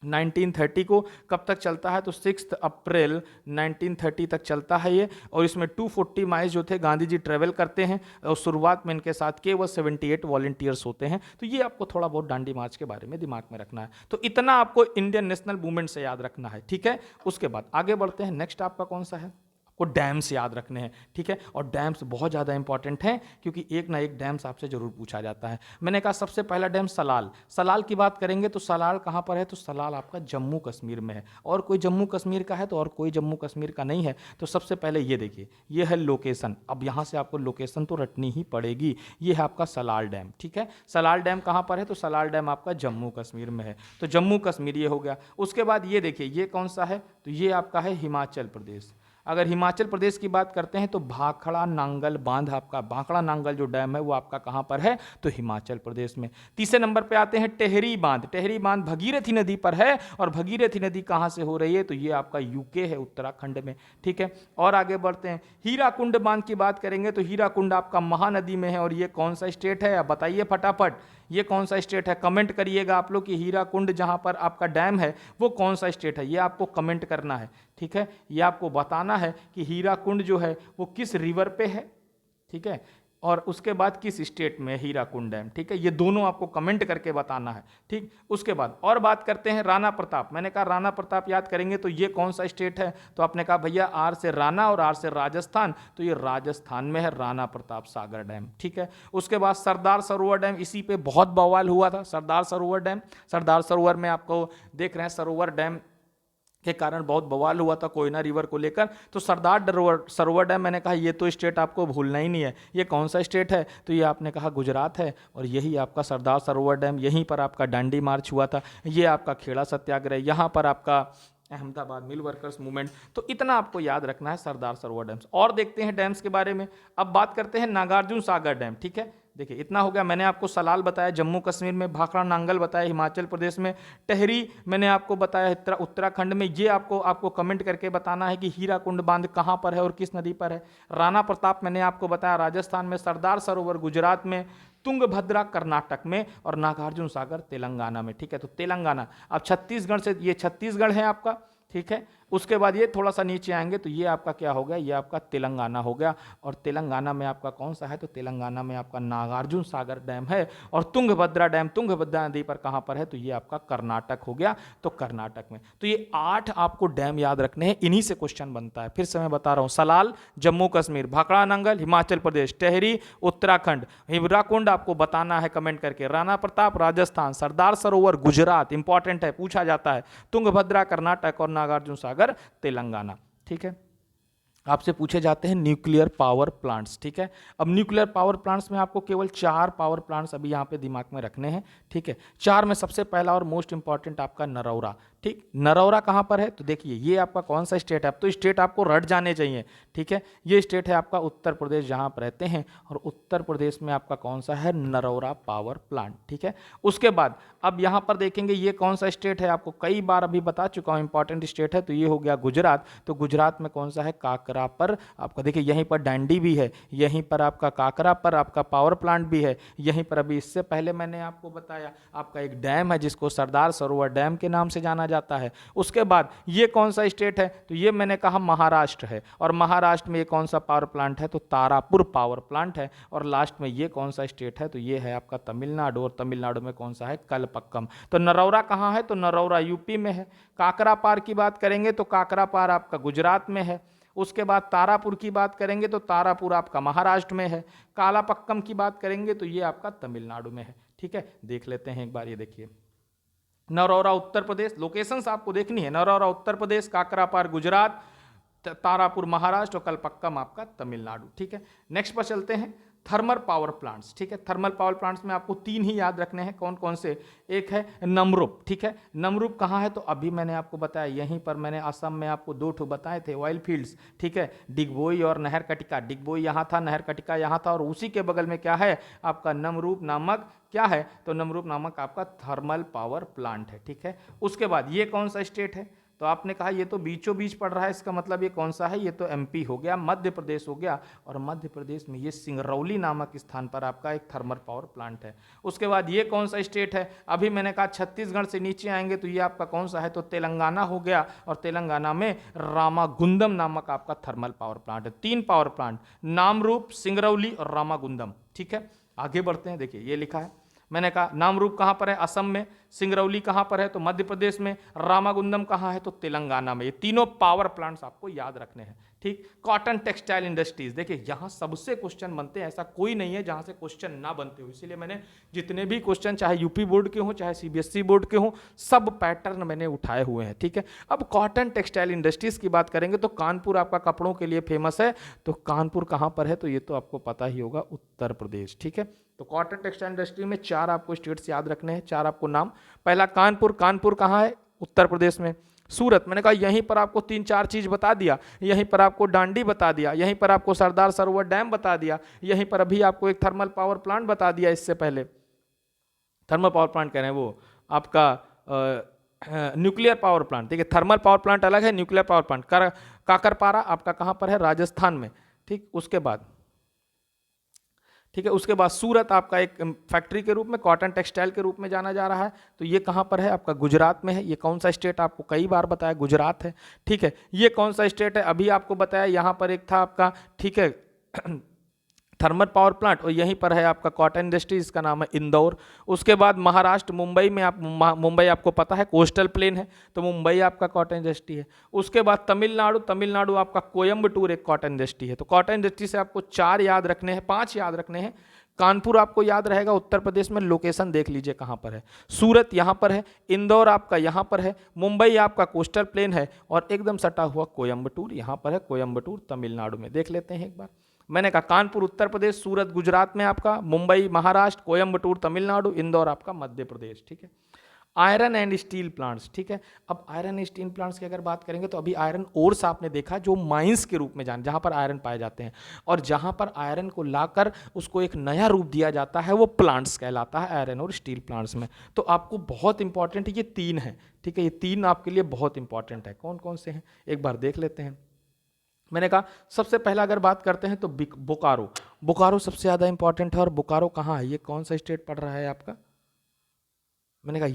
1930 को। कब तक चलता है, तो 6 अप्रैल 1930 तक चलता है ये, और इसमें 240 माइल्स जो थे गांधी जी ट्रेवल करते हैं, और शुरुआत में इनके साथ केवल 78 वॉलंटियर्स होते हैं। तो ये आपको थोड़ा बहुत डांडी मार्च के बारे में दिमाग में रखना है। तो इतना आपको इंडियन नेशनल मूवमेंट से याद रखना है। ठीक है, उसके बाद आगे बढ़ते हैं, नेक्स्ट आपका कौन सा है, को डैम्स याद रखने हैं। ठीक है, और डैम्स बहुत ज़्यादा इंपॉर्टेंट हैं, क्योंकि एक ना एक डैम्स आपसे जरूर पूछा जाता है। मैंने कहा सबसे पहला डैम सलाल, सलाल की बात करेंगे तो सलाल कहाँ पर है, तो सलाल आपका जम्मू कश्मीर में है, और कोई जम्मू कश्मीर का है तो और कोई जम्मू कश्मीर का नहीं है। तो सबसे पहले ये देखिए, ये है लोकेशन, अब यहाँ से आपको लोकेशन तो रटनी ही पड़ेगी, ये है आपका सलाल डैम। ठीक है, सलाल डैम कहाँ पर है, तो सलाल डैम आपका जम्मू कश्मीर में है, तो जम्मू कश्मीर ये हो गया। उसके बाद ये देखिए, ये कौन सा है, तो ये आपका है हिमाचल प्रदेश। अगर हिमाचल प्रदेश की बात करते हैं तो भाखड़ा नांगल बांध, आपका भाखड़ा नांगल जो डैम है वो आपका कहां पर है, तो हिमाचल प्रदेश में। तीसरे नंबर पे आते हैं टेहरी बांध, टेहरी बांध भगीरथी नदी पर है, और भगीरथी नदी कहां से हो रही है, तो ये आपका यूके है, उत्तराखंड में। ठीक है, और आगे बढ़ते हैं, हीराकुंड बांध की बात करेंगे तो हीराकुंड आपका महानदी में है, और ये कौन सा स्टेट है, अब बताइए फटाफट, ये कौन सा स्टेट है, कमेंट करिएगा आप लोग कि हीराकुंड जहां पर आपका डैम है वो कौन सा स्टेट है, ये आपको कमेंट करना है। ठीक है, ये आपको बताना है कि हीराकुंड जो है वो किस रिवर पे है। ठीक है, और उसके बाद किस स्टेट में हीराकुंड डैम। ठीक है, ये दोनों आपको कमेंट करके बताना है। ठीक, उसके बाद और बात करते हैं राणा प्रताप। मैंने कहा राणा प्रताप याद करेंगे तो ये कौन सा स्टेट है, तो आपने कहा भैया आर से राणा और आर से राजस्थान, तो ये राजस्थान में है राणा प्रताप सागर डैम। ठीक है, उसके बाद सरदार सरोवर डैम, इसी पे बहुत बवाल हुआ था, सरदार सरोवर डैम। सरदार सरोवर में आपको देख रहे हैं सरोवर डैम के कारण बहुत बवाल हुआ था कोयना रिवर को लेकर। तो सरदार सरोवर डैम, मैंने कहा ये तो स्टेट आपको भूलना ही नहीं है, ये कौन सा स्टेट है, तो ये आपने कहा गुजरात है, और यही आपका सरदार सरोवर डैम, यहीं पर आपका डांडी मार्च हुआ था, ये आपका खेड़ा सत्याग्रह, यहाँ पर आपका अहमदाबाद मिल वर्कर्स मूवमेंट। तो इतना आपको याद रखना है सरदार सरोवर डैम्स। और देखते हैं डैम्स के बारे में, अब बात करते हैं नागार्जुन सागर डैम। ठीक है, देखिए इतना हो गया, मैंने आपको सलाल बताया जम्मू कश्मीर में, भाखड़ा नांगल बताया हिमाचल प्रदेश में, टेहरी मैंने आपको बताया उत्तराखंड में। ये आपको कमेंट करके बताना है कि हीराकुंड बांध कहाँ पर है और किस नदी पर है। राणा प्रताप मैंने आपको बताया राजस्थान में, सरदार सरोवर गुजरात में, तुंगभद्रा कर्नाटक में और नागार्जुन सागर तेलंगाना में। ठीक है, तो तेलंगाना, अब छत्तीसगढ़ से, ये छत्तीसगढ़ है आपका, ठीक है। उसके बाद ये थोड़ा सा नीचे आएंगे तो ये आपका क्या हो गया, ये आपका तेलंगाना हो गया। और तेलंगाना में आपका कौन सा है, तो तेलंगाना में आपका नागार्जुन सागर डैम है। और तुंगभद्रा डैम तुंगभद्रा नदी पर कहाँ पर है, तो ये आपका कर्नाटक हो गया, तो कर्नाटक में। तो ये 8 आपको डैम याद रखने हैं, इन्हीं से क्वेश्चन बनता है। फिर से मैं बता रहा हूँ, सलाल जम्मू कश्मीर, भाखड़ा नंगल हिमाचल प्रदेश, टेहरी उत्तराखंड, हिवराकुंड आपको बताना है कमेंट करके, राणा प्रताप राजस्थान, सरदार सरोवर गुजरात, इंपॉर्टेंट है, पूछा जाता है, तुंगभद्रा कर्नाटक और नागार्जुन सागर तेलंगाना। ठीक है, आपसे पूछे जाते हैं न्यूक्लियर पावर प्लांट्स। ठीक है, अब न्यूक्लियर पावर प्लांट्स में आपको केवल 4 पावर प्लांट्स अभी यहाँ पे दिमाग में रखने हैं। ठीक है, 4 में सबसे पहला और मोस्ट इंपॉर्टेंट आपका नरौरा। ठीक, नरौरा कहाँ पर है, तो देखिए ये आपका कौन सा स्टेट है, अब तो स्टेट आपको रट जाने चाहिए। ठीक है, ये स्टेट है आपका उत्तर प्रदेश, जहाँ आप रहते हैं, और उत्तर प्रदेश में आपका कौन सा है, नरौरा पावर प्लांट। ठीक है, उसके बाद अब यहाँ पर देखेंगे ये कौन सा स्टेट है, आपको कई बार अभी बता चुका हूँ इंपॉर्टेंट स्टेट है, तो ये हो गया गुजरात। तो गुजरात में कौन सा है, काकरा पर आपका, देखिए यहीं पर डांडी भी है, यहीं पर आपका काकरा पर आपका पावर प्लांट भी है, यहीं पर अभी इससे पहले मैंने आपको बताया आपका एक डैम है जिसको सरदार सरोवर डैम के नाम से जाना जाता है। उसके बाद ये कौन सा स्टेट है, तो ये मैंने कहा महाराष्ट्र है, और महाराष्ट्र में ये कौन सा पावर प्लांट है, तो तारापुर पावर प्लांट है। और लास्ट में ये कौन सा स्टेट है, तो ये है आपका तमिलनाडु, और तमिलनाडु में कौन सा है, कलपक्कम। तो नरौरा कहाँ है, तो नरौरा यूपी में है। काकरा पार की बात करेंगे तो काकरा पार आपका गुजरात में है। उसके बाद तारापुर की बात करेंगे तो तारापुर आपका महाराष्ट्र में है। कालापक्कम की बात करेंगे तो ये आपका तमिलनाडु में है। ठीक है, देख लेते हैं एक बार, ये देखिए नरौरा उत्तर प्रदेश, लोकेशंस आपको देखनी है, नरौरा उत्तर प्रदेश, काकरापार गुजरात, तारापुर महाराष्ट्र और कलपक्कम आपका तमिलनाडु। ठीक है, नेक्स्ट पर चलते हैं, थर्मल पावर प्लांट्स। ठीक है, थर्मल पावर प्लांट्स में आपको 3 ही याद रखने हैं, कौन कौन से, एक है नमरूप। ठीक है, नमरूप कहाँ है, तो अभी मैंने आपको बताया यहीं पर, मैंने असम में आपको 2 ठो बताए थे ऑयल फील्ड्स। ठीक है, डिगबोई और नहर कटिका, डिगबोई यहाँ था, नहर कटिका यहाँ था, और उसी के बगल में क्या है आपका नमरूप नामक, क्या है, तो नमरूप नामक आपका थर्मल पावर प्लांट है। ठीक है, उसके बाद ये कौन सा स्टेट है, तो आपने कहा ये तो बीचों बीच पड़ रहा है, इसका मतलब ये कौन सा है, ये तो एमपी हो गया, मध्य प्रदेश हो गया, और मध्य प्रदेश में ये सिंगरौली नामक स्थान पर आपका एक थर्मल पावर प्लांट है। उसके बाद ये कौन सा स्टेट है, अभी मैंने कहा छत्तीसगढ़ से नीचे आएंगे तो ये आपका कौन सा है, तो तेलंगाना हो गया, और तेलंगाना में रामागुंडम नामक आपका थर्मल पावर प्लांट है। 3 पावर प्लांट, नामरूप, सिंगरौली और रामागुंडम। ठीक है, आगे बढ़ते हैं, देखिए ये लिखा है, मैंने कहा नामरूप कहाँ पर है, असम में, सिंगरौली कहाँ पर है, तो मध्य प्रदेश में, रामागुंडम कहाँ है, तो तेलंगाना में। ये तीनों पावर प्लांट्स आपको याद रखने हैं। ठीक, कॉटन टेक्सटाइल इंडस्ट्रीज, देखिए यहाँ सबसे क्वेश्चन बनते हैं, ऐसा कोई नहीं है जहाँ से क्वेश्चन ना बनते हो, इसीलिए मैंने जितने भी क्वेश्चन चाहे यूपी बोर्ड के हों चाहे सीबीएसई बोर्ड के हों, सब पैटर्न मैंने उठाए हुए हैं। ठीक है, अब कॉटन टेक्सटाइल इंडस्ट्रीज की बात करेंगे तो कानपुर आपका कपड़ों के लिए फेमस है, तो कानपुर कहाँ पर है, तो ये तो आपको पता ही होगा, उत्तर प्रदेश। ठीक है, तो कॉटन टेक्सटाइल इंडस्ट्री में 4 आपको स्टेट्स याद रखने हैं, 4 आपको नाम, पहला कानपुर, कानपुर कहाँ है, उत्तर प्रदेश में। सूरत, मैंने कहा यहीं पर आपको 3-4 चीज बता दिया, यहीं पर आपको डांडी बता दिया, यहीं पर आपको सरदार सरोवर डैम बता दिया, यहीं पर अभी आपको एक थर्मल पावर प्लांट बता दिया, इससे पहले थर्मल पावर प्लांट कह रहे हैं वो आपका न्यूक्लियर पावर प्लांट। ठीक है, थर्मल पावर प्लांट अलग है, न्यूक्लियर पावर प्लांट काकरपारा आपका कहाँ पर है, राजस्थान में। ठीक, उसके बाद ठीक है, उसके बाद सूरत आपका एक फैक्ट्री के रूप में, कॉटन टेक्सटाइल के रूप में जाना जा रहा है, तो ये कहाँ पर है आपका, गुजरात में है। ये कौन सा स्टेट, आपको कई बार बताया गुजरात है। ठीक है, ये कौन सा स्टेट है, अभी आपको बताया यहाँ पर एक था आपका, ठीक है थर्मल पावर प्लांट, और यहीं पर है आपका कॉटन इंडस्ट्री, इसका नाम है इंदौर। उसके बाद महाराष्ट्र, मुंबई में, आप मुंबई आपको पता है कोस्टल प्लेन है, तो मुंबई आपका कॉटन इंडस्ट्री है। उसके बाद तमिलनाडु, तमिलनाडु आपका कोयम्बटूर एक कॉटन इंडस्ट्री है। तो कॉटन इंडस्ट्री से आपको 4 याद रखने हैं, 5 याद रखने हैं। कानपुर आपको याद रहेगा, उत्तर प्रदेश में, लोकेशन देख लीजिए कहाँ पर है, सूरत यहाँ पर है, इंदौर आपका यहाँ पर है, मुंबई आपका कोस्टल प्लेन है, और एकदम सटा हुआ कोयम्बटूर यहाँ पर है, कोयम्बटूर तमिलनाडु में। देख लेते हैं एक बार, मैंने कहा कानपुर उत्तर प्रदेश, सूरत गुजरात में आपका, मुंबई महाराष्ट्र, कोयम्बटूर तमिलनाडु, इंदौर आपका मध्य प्रदेश। ठीक है, आयरन एंड स्टील प्लांट्स। ठीक है, अब आयरन एंड स्टील प्लांट्स की अगर बात करेंगे तो अभी आयरन ओर्स आपने देखा, जो माइंस के रूप में जहाँ पर आयरन पाए जाते हैं, और जहाँ पर आयरन को लाकर उसको एक नया रूप दिया जाता है, वो प्लांट्स कहलाता है, आयरन और स्टील प्लांट्स में। तो आपको बहुत इंपॉर्टेंट ये 3 है। ठीक है, ये 3 आपके लिए बहुत इंपॉर्टेंट है। कौन कौन से हैं एक बार देख लेते हैं। मैंने कहा सबसे पहला अगर बात करते हैं तो बोकारो, बोकारो सबसे ज़्यादा इंपॉर्टेंट है। और बोकारो कहाँ है, ये कौन सा स्टेट पड़ रहा है आपका? मैंने कहा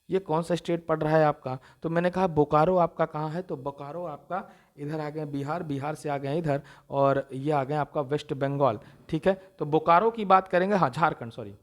ये कौन सा स्टेट पड़ रहा है आपका? तो मैंने कहा बोकारो आपका कहाँ है, तो बोकारो आपका इधर आ गए बिहार, बिहार से आ गए इधर, और ये आ गए आपका वेस्ट बंगाल। ठीक है, तो बोकारो की बात करेंगे, हाँ झारखंड, सॉरी,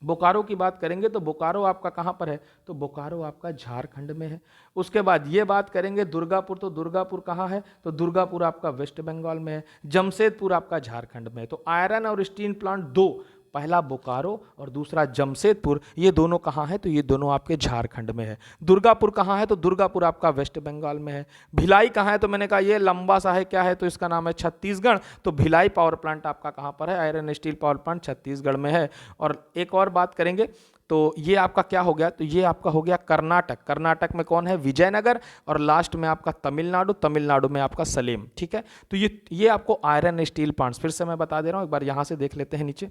बोकारो की बात करेंगे तो बोकारो आपका कहाँ पर है, तो बोकारो आपका झारखंड में है। उसके बाद ये बात करेंगे दुर्गापुर, तो दुर्गापुर कहाँ है, तो दुर्गापुर आपका वेस्ट बंगाल में है। जमशेदपुर आपका झारखंड में है। तो आयरन और स्टील प्लांट दो, पहला बोकारो और दूसरा जमशेदपुर, ये दोनों कहाँ है, तो ये दोनों आपके झारखंड में है। दुर्गापुर कहाँ है, तो दुर्गापुर आपका वेस्ट बंगाल में है। भिलाई कहाँ है, तो मैंने कहा ये लंबा सा है, क्या है, तो इसका नाम है छत्तीसगढ़। तो भिलाई पावर प्लांट आपका कहाँ पर है, iron steel power plant Chhattisgarh में है। और एक और बात करेंगे तो ये आपका क्या हो गया, तो ये आपका हो गया कर्नाटक। कर्नाटक में कौन है, विजयनगर, और लास्ट में आपका तमिलनाडु, तमिलनाडु में आपका सलेम। ठीक है, तो ये आपको आयरन स्टील प्लांट्स, फिर से मैं बता दे रहा हूँ, एक बार यहाँ से देख लेते हैं नीचे।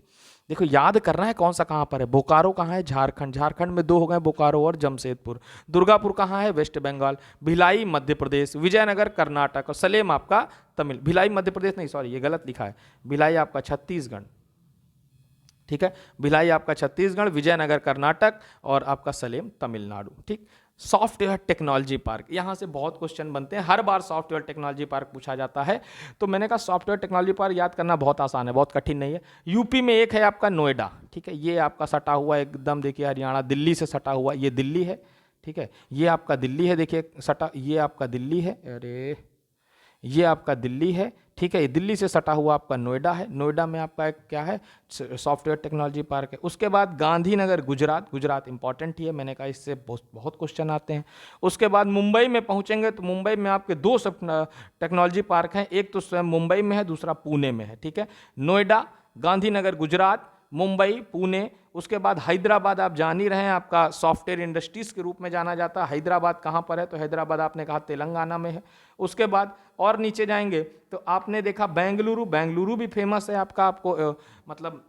देखो याद करना है कौन सा कहाँ पर है। बोकारो कहाँ है, झारखंड, झारखंड में दो हो गए, बोकारो और जमशेदपुर। दुर्गापुर कहाँ है, वेस्ट बंगाल। भिलाई मध्य प्रदेश, विजयनगर कर्नाटक, और सलेम आपका तमिल, भिलाई मध्य प्रदेश नहीं, सॉरी ये गलत लिखा है, भिलाई आपका छत्तीसगढ़। ठीक है, भिलाई आपका छत्तीसगढ़, विजयनगर कर्नाटक, और आपका सलेम तमिलनाडु। ठीक, सॉफ्टवेयर टेक्नोलॉजी पार्क, यहाँ से बहुत क्वेश्चन बनते हैं, हर बार सॉफ्टवेयर टेक्नोलॉजी पार्क पूछा जाता है। तो मैंने कहा सॉफ्टवेयर टेक्नोलॉजी पार्क याद करना बहुत आसान है, बहुत कठिन नहीं है। यूपी में एक है आपका नोएडा। ठीक है, ये आपका सटा हुआ एकदम, देखिए हरियाणा दिल्ली से सटा हुआ, ये दिल्ली है। ठीक है, ये आपका दिल्ली है, देखिए सटा, ये आपका दिल्ली है, अरे ये आपका दिल्ली है। ठीक है, ये दिल्ली से सटा हुआ आपका नोएडा है। नोएडा में आपका एक क्या है, सॉफ्टवेयर टेक्नोलॉजी पार्क है। उसके बाद गांधीनगर गुजरात, गुजरात इंपॉर्टेंट ही है, मैंने कहा इससे बहुत क्वेश्चन आते हैं। उसके बाद मुंबई में पहुंचेंगे तो मुंबई में आपके दो टेक्नोलॉजी पार्क हैं, एक तो स्वयं मुंबई में है, दूसरा पुणे में है। ठीक है, नोएडा, गांधीनगर गुजरात, मुंबई, पुणे। उसके बाद हैदराबाद, आप जान ही रहे हैं, आपका सॉफ्टवेयर इंडस्ट्रीज के रूप में जाना जाता है। हैदराबाद कहाँ पर है, तो हैदराबाद आपने कहा तेलंगाना में है। उसके बाद और नीचे जाएंगे तो आपने देखा बेंगलुरु, बेंगलुरु भी फेमस है आपका, आपको मतलब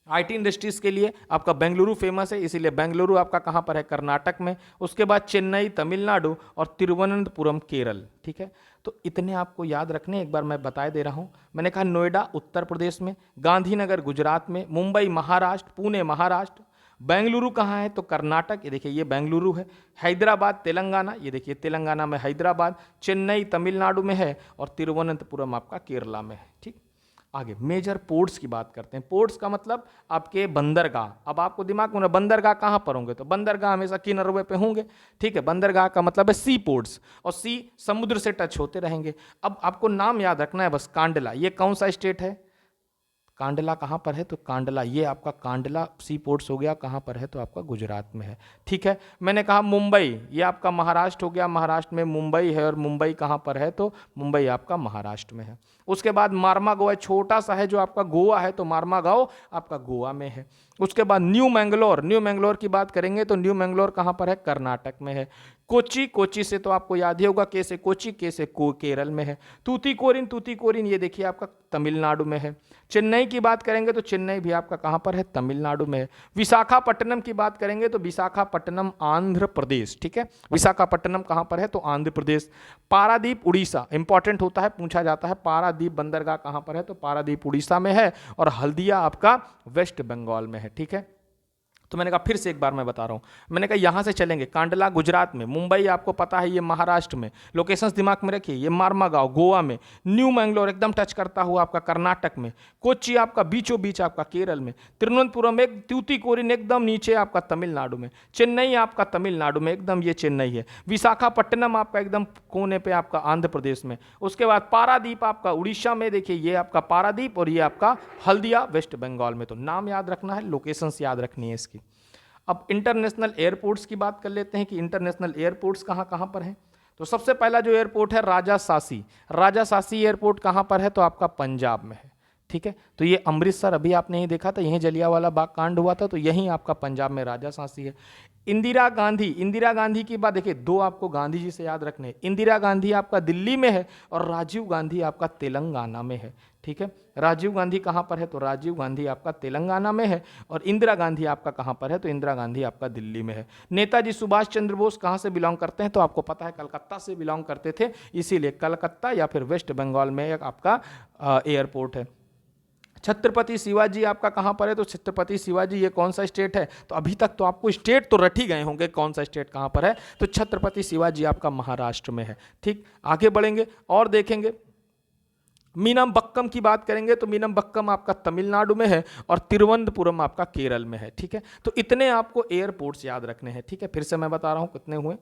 आईटी इंडस्ट्रीज के लिए आपका बेंगलुरु फेमस है, इसीलिए बेंगलुरु आपका कहाँ पर है, कर्नाटक में। उसके बाद चेन्नई तमिलनाडु, और तिरुवनंतपुरम केरल। ठीक है, तो इतने आपको याद रखने, एक बार मैं बताए दे रहा हूँ। मैंने कहा नोएडा उत्तर प्रदेश में, गांधीनगर गुजरात में, मुंबई महाराष्ट्र, पुणे महाराष्ट्र, बेंगलुरु कहाँ है, तो कर्नाटक, ये देखिए ये बेंगलुरु है। हैदराबाद तेलंगाना, ये देखिए तेलंगाना में हैदराबाद। चेन्नई तमिलनाडु में है, और तिरुवनंतपुरम आपका केरला में है। ठीक, आगे मेजर पोर्ट्स की बात करते हैं। पोर्ट्स का मतलब आपके बंदरगाह। अब आपको दिमाग में बंदरगाह कहाँ पर होंगे, तो बंदरगाह हमेशा किनारों पे होंगे। ठीक है, बंदरगाह का मतलब है सी पोर्ट्स, और सी समुद्र से टच होते रहेंगे। अब आपको नाम याद रखना है बस, कांडला, ये कौन सा स्टेट है, कांडला कहाँ पर है, तो कांडला, ये आपका कांडला सी पोर्ट्स हो गया, कहाँ पर है, तो आपका गुजरात में है। ठीक है, मैंने कहा मुंबई, ये आपका महाराष्ट्र हो गया, महाराष्ट्र में मुंबई है, और मुंबई कहाँ पर है, तो मुंबई आपका महाराष्ट्र में है। उसके बाद मार्मा गोवा, छोटा सा है जो आपका गोवा है, तो मार्मा गांव आपका गोवा में है। उसके बाद न्यू मैंगलोर, न्यू मैंगलोर की बात करेंगे तो न्यू मैंगलोर कहाँ पर है, कर्नाटक में है। कोची, कोची से तो आपको याद ही होगा, के से कोची, के से केरल में है। तूतीकोरिन, तूतीकोरिन ये देखिए आपका तमिलनाडु में है। चेन्नई की बात करेंगे तो चेन्नई भी आपका कहाँ पर है, तमिलनाडु में है। विशाखापट्टनम की बात करेंगे तो विशाखापट्टनम आंध्र प्रदेश। ठीक है, विशाखापट्टनम कहाँ पर है, तो आंध्र प्रदेश। पारादीप उड़ीसा, इंपॉर्टेंट होता है, पूछा जाता है, पारादीप बंदरगाह कहाँ पर है, तो पारादीप उड़ीसा में है, और हल्दिया आपका वेस्ट बंगाल में है। ठीक है, तो मैंने कहा फिर से एक बार मैं बता रहा हूँ, मैंने कहा यहाँ से चलेंगे, कांडला गुजरात में, मुंबई आपको पता है ये महाराष्ट्र में, लोकेशंस दिमाग में रखिए, ये मार्मागांव गोवा में, न्यू मैंगलोर एकदम टच करता हुआ आपका कर्नाटक में, कोच्चि आपका बीचों बीच आपका केरल में, तिरुवनंतपुरम एक तूतीकोरिन एकदम नीचे आपका तमिलनाडु में, चेन्नई आपका तमिलनाडु में एकदम ये चेन्नई है, विशाखापट्टनम आपका एकदम कोने पे आपका आंध्र प्रदेश में, उसके बाद पारादीप आपका उड़ीसा में, देखिए ये आपका पारादीप, और ये आपका हल्दिया वेस्ट बंगाल में। तो नाम याद रखना है, लोकेशंस याद रखनी है इसकी। अब इंटरनेशनल एयरपोर्ट्स की बात कर लेते हैं कि इंटरनेशनल एयरपोर्ट्स कहाँ कहाँ पर हैं। तो सबसे पहला जो एयरपोर्ट है राजा सासी, राजा सासी एयरपोर्ट कहाँ पर है, तो आपका पंजाब में है। ठीक है। तो ये अमृतसर अभी आपने यही देखा था, यहीं जलियांवाला बाग कांड हुआ था, तो यहीं आपका पंजाब में राजासांसी है। इंदिरा गांधी की बात देखिए, दो आपको गांधी जी से याद रखने हैं। इंदिरा गांधी आपका दिल्ली में है और राजीव गांधी आपका तेलंगाना में है, ठीक है। राजीव गांधी कहाँ पर है, तो राजीव गांधी आपका तेलंगाना में है, और इंदिरा गांधी आपका कहाँ पर है, तो इंदिरा गांधी आपका दिल्ली में है। नेताजी सुभाष चंद्र बोस कहाँ से बिलोंग करते हैं, तो आपको पता है कलकत्ता से बिलोंग करते थे, इसीलिए कलकत्ता या फिर वेस्ट बंगाल में एक आपका एयरपोर्ट है। छत्रपति शिवाजी आपका कहाँ पर है, तो छत्रपति शिवाजी ये कौन सा स्टेट है, तो अभी तक तो आपको स्टेट तो रट ही गए होंगे कौन सा स्टेट कहाँ पर है, तो छत्रपति शिवाजी आपका महाराष्ट्र में है, ठीक। आगे बढ़ेंगे और देखेंगे, मीनमबक्कम की बात करेंगे तो मीनमबक्कम आपका तमिलनाडु में है और तिरुवनंतपुरम आपका केरल में है, ठीक है। तो इतने आपको एयरपोर्ट्स याद रखने हैं, ठीक है। फिर से मैं बता रहा हूँ कितने हुए।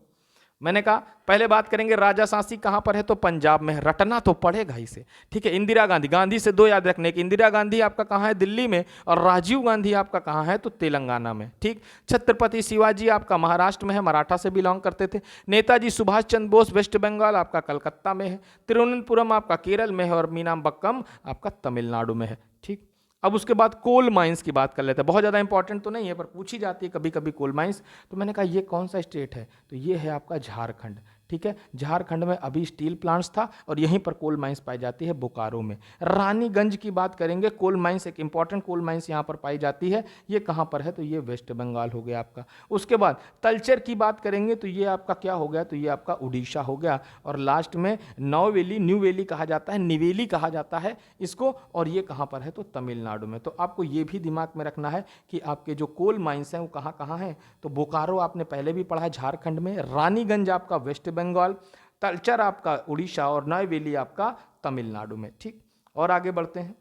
मैंने कहा पहले बात करेंगे राजासांसी कहाँ पर है, तो पंजाब में है, रटना तो पड़ेगा इसे, ठीक है। इंदिरा गांधी, गांधी से दो याद रखने की, इंदिरा गांधी आपका कहाँ है, दिल्ली में, और राजीव गांधी आपका कहाँ है, तो तेलंगाना में, ठीक। छत्रपति शिवाजी आपका महाराष्ट्र में है, मराठा से बिलोंग करते थे। नेताजी सुभाष चंद्र बोस वेस्ट बंगाल आपका कलकत्ता में है, तिरुवनंतपुरम आपका केरल में है, और मीनमबक्कम आपका तमिलनाडु में है, ठीक। अब उसके बाद कोल माइंस की बात कर लेते हैं, बहुत ज़्यादा इंपॉर्टेंट तो नहीं है पर पूछी जाती है कभी कभी कोल माइंस। तो मैंने कहा ये कौन सा स्टेट है, तो ये है आपका झारखंड, ठीक है। झारखंड में अभी स्टील प्लांट्स था और यहीं पर कोल माइंस पाई जाती है, बोकारो में। रानीगंज की बात करेंगे, कोल माइंस एक इंपॉर्टेंट कोल माइंस यहाँ पर पाई जाती है, ये कहाँ पर है, तो ये वेस्ट बंगाल हो गया आपका। उसके बाद तलचर की बात करेंगे तो ये आपका क्या हो गया, तो ये आपका उड़ीसा हो गया। और लास्ट में नौवेली, न्यू वेली कहा जाता है, निवेली कहा जाता है इसको, और ये कहाँ पर है, तो तमिलनाडु में। तो आपको ये भी दिमाग में रखना है कि आपके जो कोल माइंस हैं वो कहाँ कहाँ हैं, तो बोकारो आपने पहले भी पढ़ा है झारखंड में, रानीगंज आपका वेस्ट बंगाल, तलचर आपका उड़ीसा, और नौवेली आपका तमिलनाडु में, ठीक। और आगे बढ़ते हैं।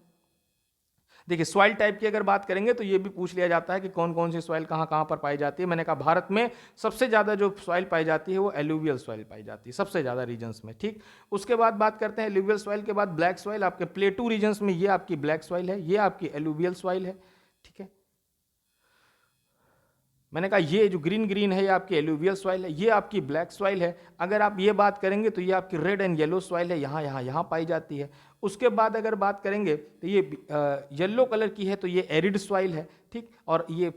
देखिए सॉइल टाइप की अगर बात करेंगे तो ये भी पूछ लिया जाता है कि कौन कौन सी सॉइल कहाँ कहाँ पर पाई जाती है। मैंने कहा भारत में सबसे ज़्यादा जो सॉइल पाई जाती है वो एलुवियल सॉइल पाई जाती है सबसे ज़्यादा रीजन्स में, ठीक। उसके बाद बात करते हैं एलुवियल सॉइल के बाद ब्लैक सॉइल, आपके प्लेटू रीजन्स में ये आपकी ब्लैक सॉइल है, ये आपकी एलुवियल सॉइल है, ठीक है। मैंने कहा ये जो ग्रीन ग्रीन है ये आपकी एलुवियल सॉइल है, ये आपकी ब्लैक सॉइल है। अगर आप ये बात करेंगे तो ये आपकी रेड एंड येलो सॉइल है, यहाँ यहाँ यहाँ पाई जाती है। उसके बाद अगर बात करेंगे तो ये येलो कलर की है तो ये एरिड सॉइल है, ठीक। और ये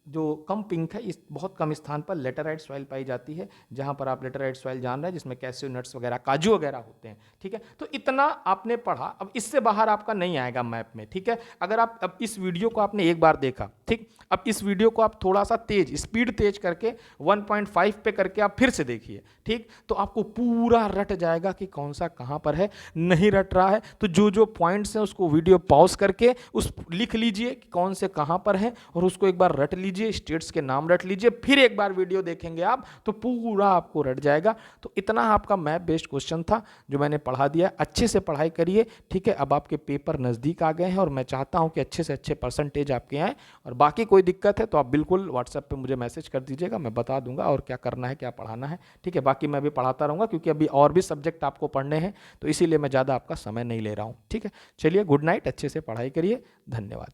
जो कम पिंक है इस बहुत कम स्थान पर लेटराइट सॉइल पाई जाती है, जहाँ पर आप लेटराइट सॉइल जान रहे हैं जिसमें कैस्यू नट्स वगैरह काजू वगैरह होते हैं, ठीक है। तो इतना आपने पढ़ा, अब इससे बाहर आपका नहीं आएगा मैप में, ठीक है। अगर आप अब इस वीडियो को आपने एक बार देखा, ठीक, अब इस वीडियो को आप थोड़ा सा तेज स्पीड तेज करके 1.5 पे करके आप फिर से देखिए, ठीक, तो आपको पूरा रट जाएगा कि कौन सा कहाँ पर है। नहीं रट रहा है तो जो जो पॉइंट्स हैं उसको वीडियो पॉज करके उस लिख लीजिए कि कौन से कहाँ पर है, और उसको एक बार रट लीजिए, स्टेट्स के नाम रट लीजिए, फिर एक बार वीडियो देखेंगे आप तो पूरा आपको रट जाएगा। तो इतना आपका मैप बेस्ड क्वेश्चन था जो मैंने पढ़ा दिया, अच्छे से पढ़ाई करिए, ठीक है। अब आपके पेपर नज़दीक आ गए हैं और मैं चाहता हूं कि अच्छे से अच्छे परसेंटेज आपके आएँ, और बाकी कोई दिक्कत है तो आप बिल्कुल व्हाट्सएप पे मुझे मैसेज कर दीजिएगा, मैं बता दूंगा और क्या करना है क्या पढ़ाना है, ठीक है। बाकी मैं भी पढ़ाता रहूँगा क्योंकि अभी और भी सब्जेक्ट आपको पढ़ने हैं, तो इसीलिए मैं ज़्यादा आपका समय नहीं ले रहा हूँ, ठीक है। चलिए गुड नाइट, अच्छे से पढ़ाई करिए, धन्यवाद।